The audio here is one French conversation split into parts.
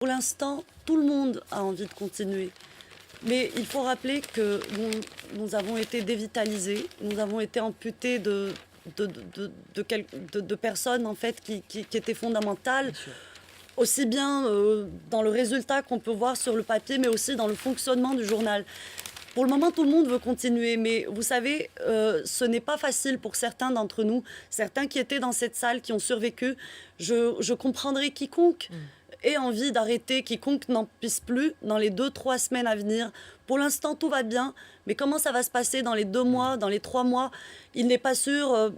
pour l'instant, tout le monde a envie de continuer. Mais il faut rappeler que nous avons été dévitalisés, nous avons été amputés de personnes en fait, qui étaient fondamentales, aussi bien dans le résultat qu'on peut voir sur le papier, mais aussi dans le fonctionnement du journal. Pour le moment, tout le monde veut continuer, mais vous savez, ce n'est pas facile pour certains d'entre nous, certains qui étaient dans cette salle, qui ont survécu. Je comprendrai quiconque ait envie d'arrêter, quiconque n'en puisse plus dans les 2-3 semaines à venir. Pour l'instant, tout va bien, mais comment ça va se passer dans les 2 mois, dans les 3 mois, il n'est pas sûr.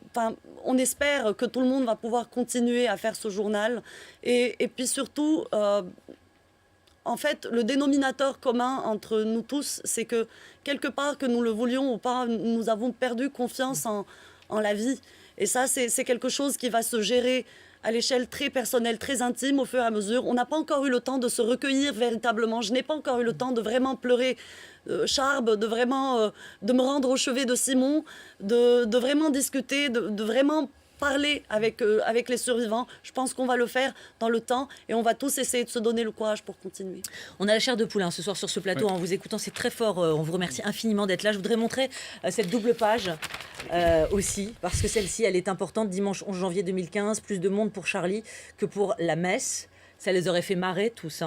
On espère que tout le monde va pouvoir continuer à faire ce journal. Et puis surtout... en fait, le dénominateur commun entre nous tous, c'est que quelque part, que nous le voulions ou pas, nous avons perdu confiance en la vie. Et ça, c'est quelque chose qui va se gérer à l'échelle très personnelle, très intime, au fur et à mesure. On n'a pas encore eu le temps de se recueillir véritablement. Je n'ai pas encore eu le temps de vraiment pleurer Charb, de vraiment de me rendre au chevet de Simon, de vraiment discuter, de vraiment parler avec les survivants. Je pense qu'on va le faire dans le temps et on va tous essayer de se donner le courage pour continuer. On a la chair de poule ce soir sur ce plateau. En vous écoutant, c'est très fort. On vous remercie infiniment d'être là. Je voudrais montrer cette double page aussi, parce que celle-ci, elle est importante. Dimanche 11 janvier 2015, plus de monde pour Charlie que pour la messe. Ça les aurait fait marrer tous.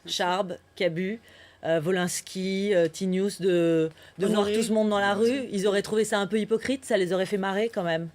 Charb, Cabu, Wolinski, Tinius, de voir tout ce monde dans la rue. Ils auraient trouvé ça un peu hypocrite. Ça les aurait fait marrer quand même.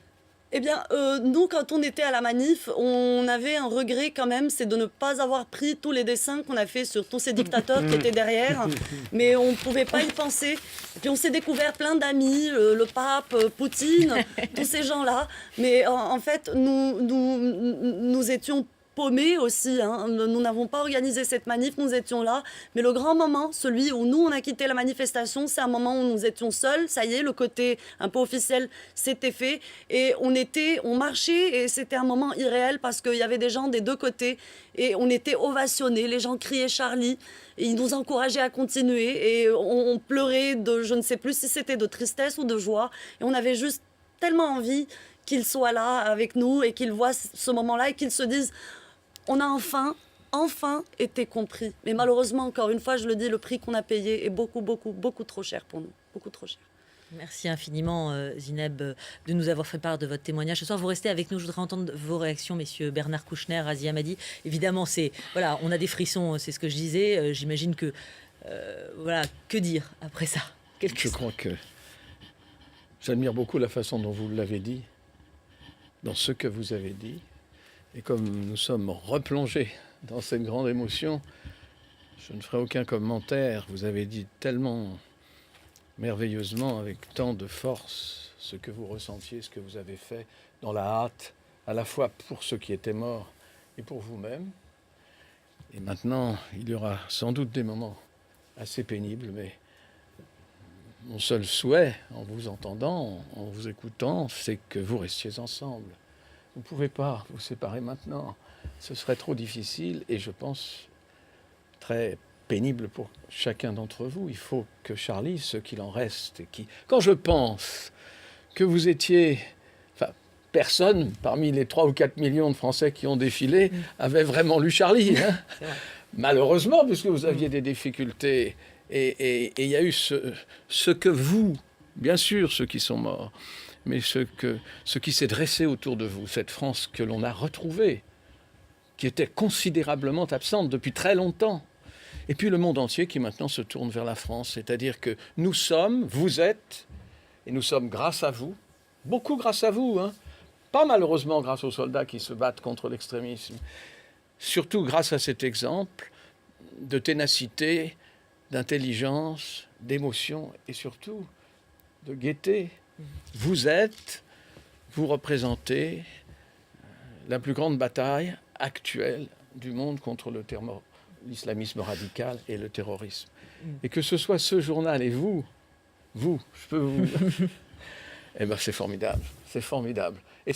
Eh bien, nous, quand on était à la manif, on avait un regret quand même, c'est de ne pas avoir pris tous les dessins qu'on a fait sur tous ces dictateurs qui étaient derrière. Mais on ne pouvait pas y penser. Et puis on s'est découvert plein d'amis, le pape, Poutine, tous ces gens-là. Mais en fait, nous étions paumés aussi. Nous n'avons pas organisé cette manif, nous étions là. Mais le grand moment, celui où nous, on a quitté la manifestation, c'est un moment où nous étions seuls. Ça y est, le côté un peu officiel s'était fait. Et on marchait et c'était un moment irréel parce qu'il y avait des gens des deux côtés. Et on était ovationnés. Les gens criaient Charlie. Et ils nous encourageaient à continuer. Et on pleurait je ne sais plus si c'était de tristesse ou de joie. Et on avait juste tellement envie qu'ils soient là avec nous et qu'ils voient ce moment-là et qu'ils se disent... On a enfin été compris. Mais malheureusement, encore une fois, je le dis, le prix qu'on a payé est beaucoup, beaucoup, beaucoup trop cher pour nous. Beaucoup trop cher. Merci infiniment, Zineb, de nous avoir fait part de votre témoignage. Ce soir, vous restez avec nous. Je voudrais entendre vos réactions, messieurs Bernard Kouchner, Asia Madi. Évidemment, on a des frissons, c'est ce que je disais. J'imagine que... que dire après ça? Je crois que j'admire beaucoup la façon dont vous l'avez dit, dans ce que vous avez dit. Et comme nous sommes replongés dans cette grande émotion, je ne ferai aucun commentaire. Vous avez dit tellement merveilleusement, avec tant de force, ce que vous ressentiez, ce que vous avez fait, dans la hâte, à la fois pour ceux qui étaient morts et pour vous-même. Et maintenant, il y aura sans doute des moments assez pénibles, mais mon seul souhait, en vous entendant, en vous écoutant, c'est que vous restiez ensemble. Vous ne pouvez pas vous séparer maintenant. Ce serait trop difficile et je pense très pénible pour chacun d'entre vous. Il faut que Charlie, ce qu'il en reste, quand je pense que vous étiez... personne, parmi les 3 ou 4 millions de Français qui ont défilé, avait vraiment lu Charlie. Malheureusement, puisque vous aviez des difficultés. Et il y a eu ce que vous, bien sûr, ceux qui sont morts, mais ce qui s'est dressé autour de vous, cette France que l'on a retrouvée, qui était considérablement absente depuis très longtemps. Et puis le monde entier qui maintenant se tourne vers la France, c'est-à-dire que nous sommes, vous êtes, et nous sommes grâce à vous, beaucoup grâce à vous, pas malheureusement grâce aux soldats qui se battent contre l'extrémisme, surtout grâce à cet exemple de ténacité, d'intelligence, d'émotion et surtout de gaieté. Vous représentez la plus grande bataille actuelle du monde contre l'islamisme radical et le terrorisme. Et que ce soit ce journal et vous, je peux vous... eh bien, c'est formidable, c'est formidable. Et